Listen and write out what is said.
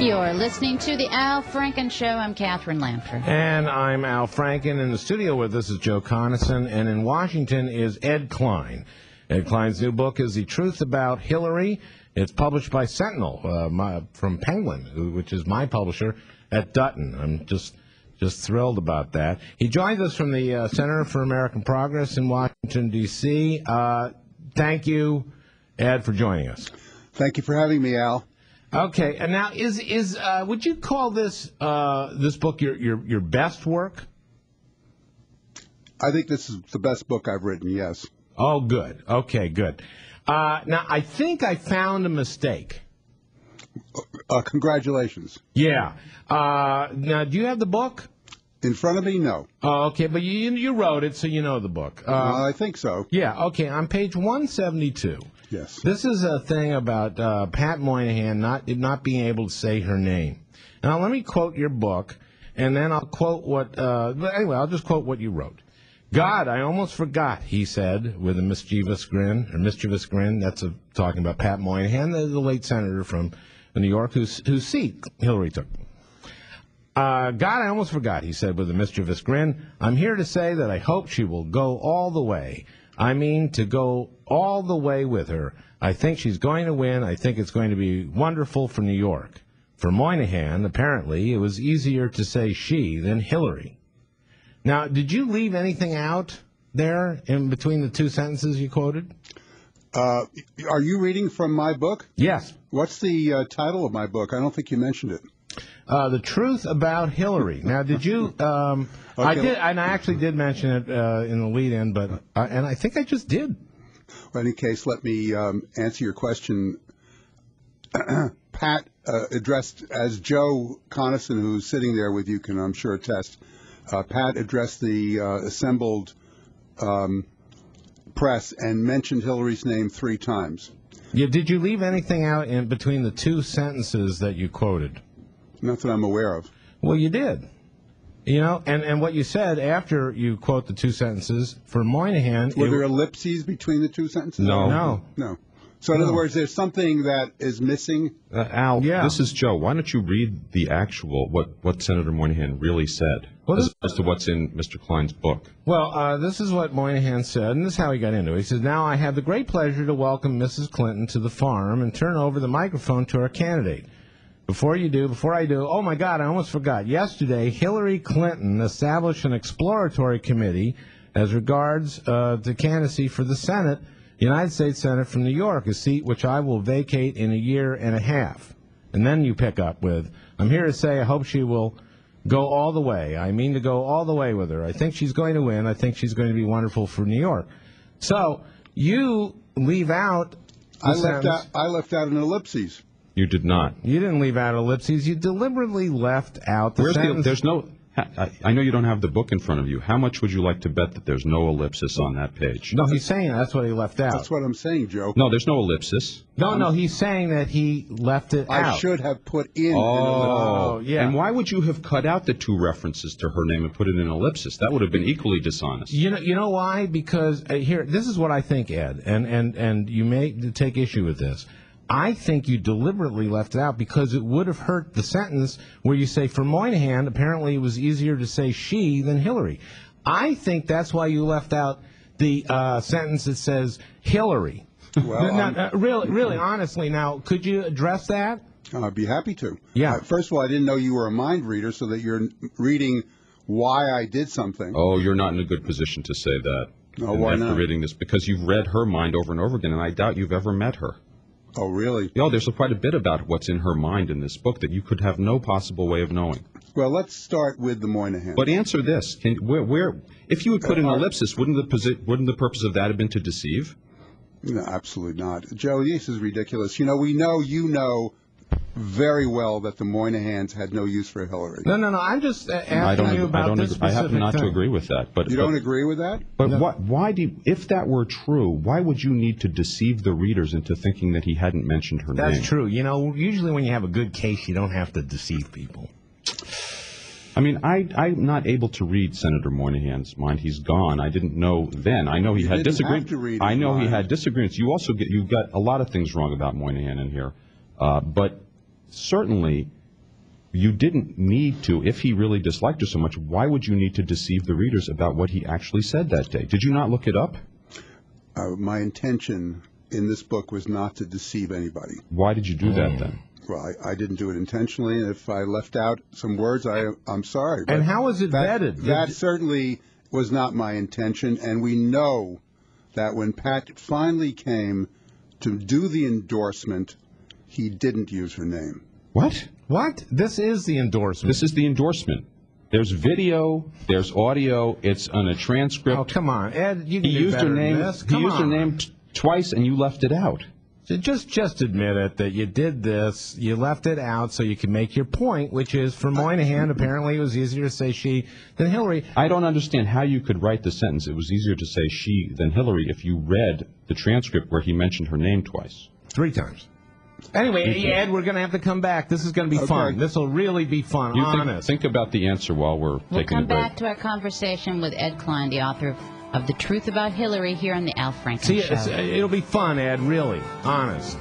You're listening to the Al Franken Show. I'm Catherine Lanford. And I'm Al Franken. In the studio with us is Joe Conason. And in Washington is Ed Klein. Ed Klein's new book is The Truth About Hillary. It's published by Sentinel from Penguin, which is my publisher at Dutton. I'm just thrilled about that. He joins us from the Center for American Progress in Washington, D.C. Thank you, Ed, for joining us. Thank you for having me, Al. Okay, and now would you call this book your best work? I think this is the best book I've written. Yes. Oh, good. Okay, good. Now I think I found a mistake. Congratulations. Yeah. Now, do you have the book in front of me? No. Oh, okay, but you wrote it, so you know the book. I think so. Yeah. Okay. On page 172. Yes. This is a thing about Pat Moynihan not being able to say her name. Now, let me quote your book, and then I'll quote what. Anyway, I'll just quote what you wrote. God, I almost forgot, he said with a mischievous grin. That's talking about Pat Moynihan, the late senator from New York, whose seat Hillary took. God, I almost forgot, he said with a mischievous grin. I'm here to say that I hope she will go all the way. I mean, to go all the way with her. I think she's going to win. I think it's going to be wonderful for New York. For Moynihan, apparently, it was easier to say she than Hillary. Now, did you leave anything out there in between the two sentences you quoted? Are you reading from my book? Yes. What's the title of my book? I don't think you mentioned it. The Truth About Hillary. Now, did you? Okay. I did, and I actually did mention it in the lead-in, but and I think I just did. Well, in any case, let me answer your question. Pat addressed, as Joe Conason, who's sitting there with you, can I'm sure attest. Pat addressed the assembled press and mentioned Hillary's name 3 times. Yeah. Did you leave anything out in between the two sentences that you quoted? Not that I'm aware of. Well, you did. You know, and what you said after you quote the two sentences, for Moynihan... Were there ellipses between the two sentences? No. So, in other words, there's something that is missing? Al, This is Joe. Why don't you read the actual, what Senator Moynihan really said, as opposed to what's in Mr. Klein's book? Well, this is what Moynihan said, and this is how he got into it. He says, now I have the great pleasure to welcome Mrs. Clinton to the farm and turn over the microphone to our candidate. Before I do, oh, my God, I almost forgot. Yesterday, Hillary Clinton established an exploratory committee as regards the candidacy for the Senate, United States Senate from New York, a seat which I will vacate in a year and a half. And then you pick up with, I'm here to say I hope she will go all the way. I mean to go all the way with her. I think she's going to win. I think she's going to be wonderful for New York. So you leave out I left out an ellipses. You did not. You didn't leave out ellipses. You deliberately left out the sentence. There's no... I know you don't have the book in front of you. How much would you like to bet that there's no ellipsis on that page? No, he's saying that's what he left out. That's what I'm saying, Joe. No, there's no ellipsis. No, he's saying that he left it out. I should have put in an ellipsis. Yeah. And why would you have cut out the 2 references to her name and put it in ellipsis? That would have been equally dishonest. You know why? Because here, this is what I think, Ed, and you may take issue with this. I think you deliberately left it out because it would have hurt the sentence where you say, for Moynihan, apparently it was easier to say she than Hillary. I think that's why you left out the sentence that says Hillary. Well, really, honestly, now, could you address that? I'd be happy to. Yeah. First of all, I didn't know you were a mind reader, so that you're reading why I did something. Oh, you're not in a good position to say that. No, why not? After reading this, because you've read her mind over and over again, and I doubt you've ever met her. Oh, really? There's quite a bit about what's in her mind in this book that you could have no possible way of knowing. Well, let's start with the Moynihan. But answer this: if you had put an ellipsis, wouldn't the purpose of that have been to deceive? No, absolutely not, Joe. This is ridiculous. You know very well that the Moynihans had no use for Hillary. No. I'm just asking you about this specific I happen not thing. to agree with that. But you don't agree with that? But why do you, if that were true, why would you need to deceive the readers into thinking that he hadn't mentioned her name? That's true. Usually when you have a good case, you don't have to deceive people. I mean, I'm not able to read Senator Moynihan's mind. He's gone. I didn't know then. I know he had disagreements. I know he had disagreements. You also you got a lot of things wrong about Moynihan in here, but certainly You didn't need to. If he really disliked her so much, why would you need to deceive the readers about what he actually said that day? Did you not look it up? My intention in this book was not to deceive anybody. Why did you do that then? Well, I didn't do it intentionally, and if I left out some words, I'm sorry. And how was it vetted? That certainly was not my intention, and we know that when Pat finally came to do the endorsement, he didn't use her name. What? What? This is the endorsement. This is the endorsement. There's video, there's audio, it's on a transcript. Oh, come on, Ed, you can he do used better her name, than this. He used her name twice, and you left it out. So just admit it, that you did this, you left it out so you can make your point, which is, for Moynihan, apparently it was easier to say she than Hillary. I don't understand how you could write the sentence, it was easier to say she than Hillary, if you read the transcript where he mentioned her name twice. 3 times. Anyway, Ed, we're going to have to come back. This is going to be fun. This will really be fun, honest. Think about the answer while we're taking a break. We'll come back to our conversation with Ed Klein, the author of The Truth About Hillary, here on the Al Franken Show. It'll be fun, Ed, really, honest.